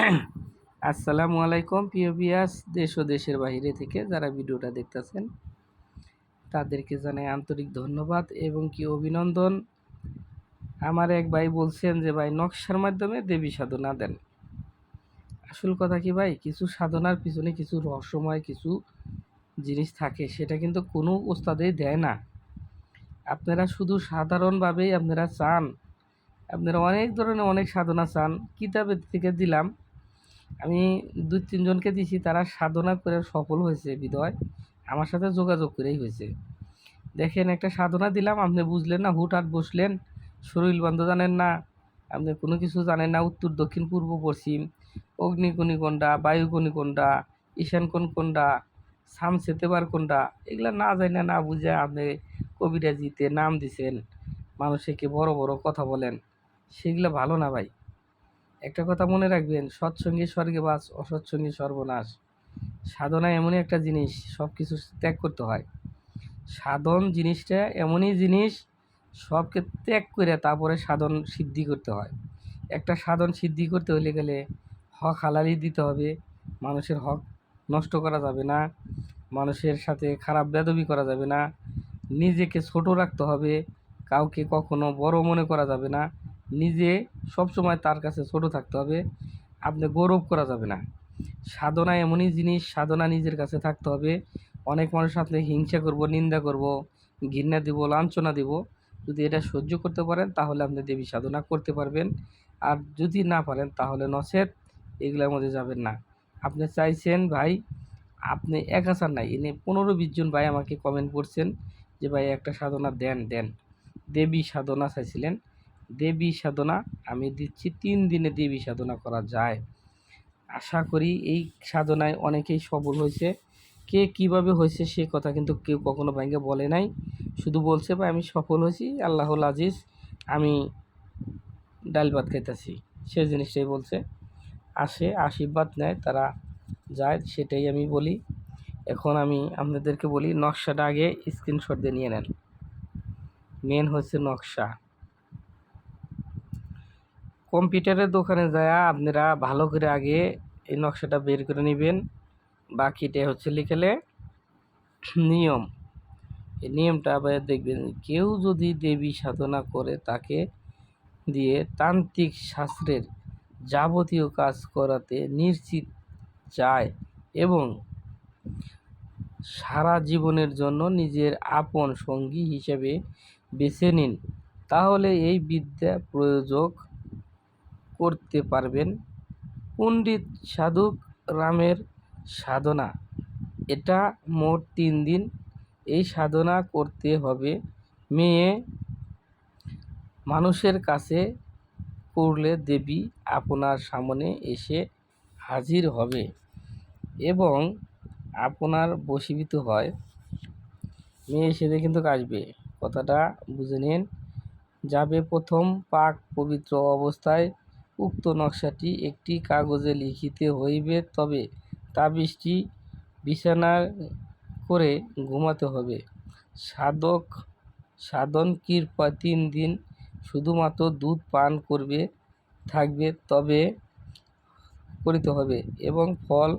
আসসালামু আলাইকুম প্রিয় ভিউয়ার্স, দেশ ও দেশের বাইরে থেকে যারা ভিডিওটা দেখতেছেন তাদেরকে জানাই আন্তরিক ধন্যবাদ এবং কি অভিনন্দন। আমার এক ভাই বলছেন যে ভাই নকশার মাধ্যমে দেবী সাধনা দেন। আসল কথা কি ভাই, কিছু সাধনার পিছনে কিছু রহস্যময় কিছু জিনিস থাকে, সেটা কিন্তু কোনো ওস্তাদেই দেয় না। আপনারা শুধু সাধারণভাবেই আপনারা চান, আপনারা অনেক ধরনের অনেক সাধনা চান, কিতাবের থেকে দিলাম আমি 2-3 জনকে দিছি, তারা সাধনা করে সফল হয়েছে বিধায় আমার সাথে যোগাযোগ করেই হয়েছে। দেখেন, একটা সাধনা দিলাম, আপনি বুঝলেন না, হুটহাট বসলেন, শরীর বন্ধ জানেন না, আপনি কোনো কিছু জানেন না, উত্তর দক্ষিণ পূর্ব পশ্চিম, অগ্নিকোণী কোনটা, বায়ুকোণী কোনটা, ঈশান কোণ কোনটা, সামসেতেবার কোনটা, এগুলা না জানি না বুঝে আপনি কবিরাজিতে নাম দিছেন, মানুষকে বড় বড় কথা বলেন, সেগুলো ভালো না ভাই। একটা কথা মনে রাখবেন, সৎসঙ্গী স্বর্গবাস, অসৎসঙ্গী সর্বনাশ। সাধনা এমনই একটা জিনিস, সব কিছু ত্যাগ করতে হয়। সাধন জিনিসটা এমনই জিনিস, সবকে ত্যাগ করে তারপরে সাধন সিদ্ধি করতে হয়। একটা সাধন সিদ্ধি করতে হলে গেলে হক হালালি দিতে হবে, মানুষের হক নষ্ট করা যাবে না, মানুষের সাথে খারাপ বেদবি করা যাবে না, নিজেকে ছোট রাখতে হবে, কাউকে কখনো বড় মনে করা যাবে না, নিজে সবসময় তার কাছে ছোট থাকতে হবে, আপনি গৌরব করা যাবে না। সাধনা এমনই জিনিস, সাধনা নিজের কাছে থাকতে হবে। অনেক মানুষ আপনি হিংসা করব, নিন্দা করব, ঘৃণা দিব, লাঞ্ছনা দিব, যদি এটা সহ্য করতে পারেন তাহলে আপনি দেবী সাধনা করতে পারবেন। আর যদি না পারেন তাহলে নচেত এগুলোর মধ্যে যাবেন না। আপনি চাইছেন ভাই, আপনি একা চান নাই, এনে 15-20 জন ভাই আমাকে কমেন্ট করছেন যে ভাই একটা সাধনা দেন দেন, দেবী সাধনা চাইছিলেন। দেবী সাধনা আমি দিচ্ছি, 3 দিনে দেবী সাধনা করা যায়। আশা করি এই সাধনায় অনেকেই সফল হয়েছে। কে কীভাবে হয়েছে সে কথা কিন্তু কেউ কখনো ভাঙ্গে বলে নাই, শুধু বলছে ভাই আমি সফল হয়েছি, আল্লাহুল আজিজ, আমি ডাল ভাত খাইতেছি, সে জিনিসটাই বলছে। আসে আশীর্বাদ নেয়, তারা যায়, সেটাই আমি বলি। এখন আমি আপনাদেরকে বলি, নকশাটা আগে স্ক্রিনশট দিয়ে নিয়ে নেন। মেন হচ্ছে নকশা। কম্পিউটারের দোকানে যায় আপনারা ভালো করে আগে এই নকশাটা বের করে নেবেন। বাকিটা হচ্ছে লিখলে নিয়ম, এই নিয়মটা আবার দেখবেন। কেউ যদি দেবী সাধনা করে তাকে দিয়ে তান্ত্রিক শাস্ত্রের যাবতীয় কাজ করাতে নিশ্চিত যায় এবং সারা জীবনের জন্য নিজের আপন সঙ্গী হিসেবে বেছে নিন, তাহলে এই বিদ্যা প্রয়োগ করতে পারবেন। পণ্ডিত সাধক রামের সাধনা, এটা মোট 3 দিন। এই সাধনা করতে হবে মেয়ে মানুষের কাছে করলে দেবী আপনার সামনে এসে হাজির হবে এবং আপনার বশীভূত হয়। মেয়ে সেদে কিন্তু আসবে, কথাটা বুঝে নিন। যাবে প্রথম পাক পবিত্র অবস্থায় উক্ত নকশাটি একটি কাগজে লিখিতে হইবে, তবে তাবিজটি বিছানা করে ঘুমাতে হবে। সাধক সাধন কৃপা 3 দিন শুধুমাত্র দুধ পান করবে থাকবে, তবে করিতে হবে এবং ফল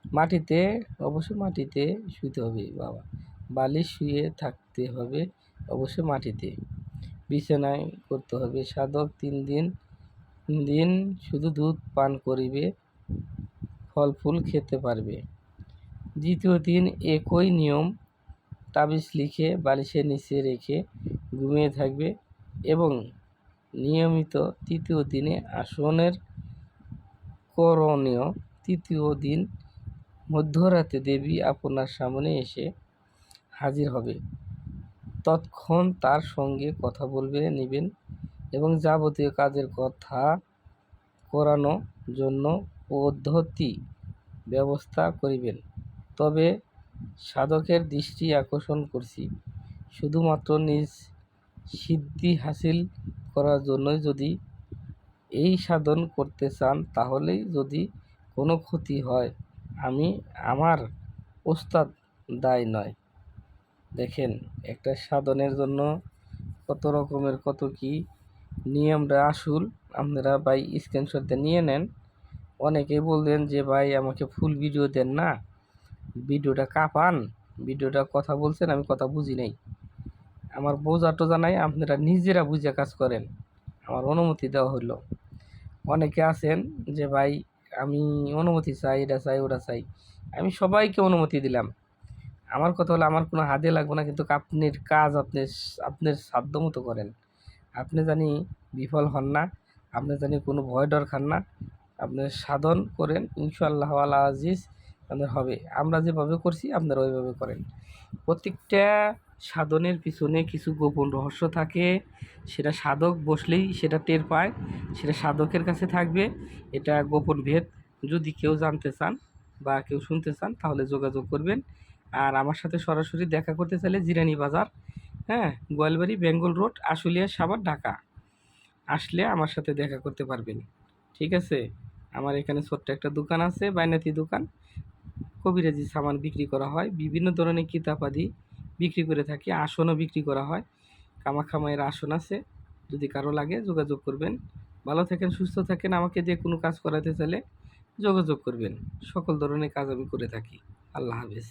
মাটিতে, অবশ্যই মাটিতে শুইতে হবে, বাবা বালিশ শুয়ে থাকতে হবে, অবশ্যই মাটিতে, বিছানায় করতে হবে। সাধক 3 দিন দিন শুধু দুধ পান করিবে, ফল ফুল খেতে পারবে। দ্বিতীয় দিন একই নিয়ম, তাবিজ লিখে বালিশের নিচে রেখে ঘুমিয়ে থাকবে এবং নিয়মিত তৃতীয় দিনে আসনের করণীয়। তৃতীয় দিন মধ্যরাতে দেবী আপনার সামনে এসে হাজির হবে, তৎক্ষণ তার সঙ্গে কথা বলবে নিবেন এবং যাবতীয় কাজের কথা করানোর জন্য পদ্ধতি ব্যবস্থা করিবেন। তবে সাধকের দৃষ্টি আকর্ষণ করছি, শুধুমাত্র নিজ সিদ্ধি হাসিল করার জন্যই যদি এই সাধন করতে চান, তাহলেই যদি কোনো ক্ষতি হয় আমি আমার ওস্তাদ দায় নয়। দেখেন, একটা সাধনের জন্য কত রকমের কত কি নিয়মটা আসল, আপনারা বাই স্ক্রিনশটটা নিয়ে নেন। অনেকেই বললেন যে ভাই আমাকে ফুল ভিডিও দেন না, ভিডিওটা কাঁপান, ভিডিওটা কথা বলছেন আমি কথা বুঝি নাই। আমার বোঝা টোঝা নাই, আপনারা নিজেরা বুঝে কাজ করেন, আমার অনুমতি দেওয়া হলো। অনেকে আছেন যে ভাই আমি অনুমতি চাই, এটা চাই ওটা চাই, আমি সবাইকে অনুমতি দিলাম। আমার কথা হলো আমার কোনো হাতে লাগবে না, কিন্তু আপনার কাজ আপনার সাধ্য মতো করেন। আপনি জানি বিফল হন না, আপনি জানি কোনো ভয় ডর খান না, আপনি সাধন করেন, ইনশাআল্লাহ আলা আজিজ আপনার হবে। আমরা যেভাবে করছি আপনারা ওইভাবে করেন। প্রত্যেকটা সাধনের পিছনে কিছু গোপন রহস্য থাকে, সেটা সাধক বসলেই সেটা টের পায়, সেটা সাধকের কাছে থাকবে, এটা গোপন ভেদ। যদি কেউ জানতে চান বা কেউ শুনতে চান তাহলে যোগাযোগ করবেন। আর আমার সাথে সরাসরি দেখা করতে চাইলে জিরানী বাজার, হ্যাঁ, গোয়ালবাড়ি বেঙ্গল রোড, আশুলিয়া, সাভার, ঢাকা আসলে আমার সাথে দেখা করতে পারবেন। ঠিক আছে? আমার এখানে ছোট্ট একটা দোকান আছে, বাইনাতি দোকান। কবিরাজি সামান বিক্রি করা হয়, বিভিন্ন ধরনের কিতাবাদি বিক্রি করে থাকি, আসনও বিক্রি করা হয়। কামাখ্যা মায়ের আসন আছে, যদি কারো লাগে যোগাযোগ করবেন। ভালো থাকেন, সুস্থ থাকেন। আমাকে দিয়ে কোনো কাজ করাতে চাইলে যোগাযোগ করবেন। সকল ধরনের কাজ আমি করে থাকি। আল্লাহ হাফেজ।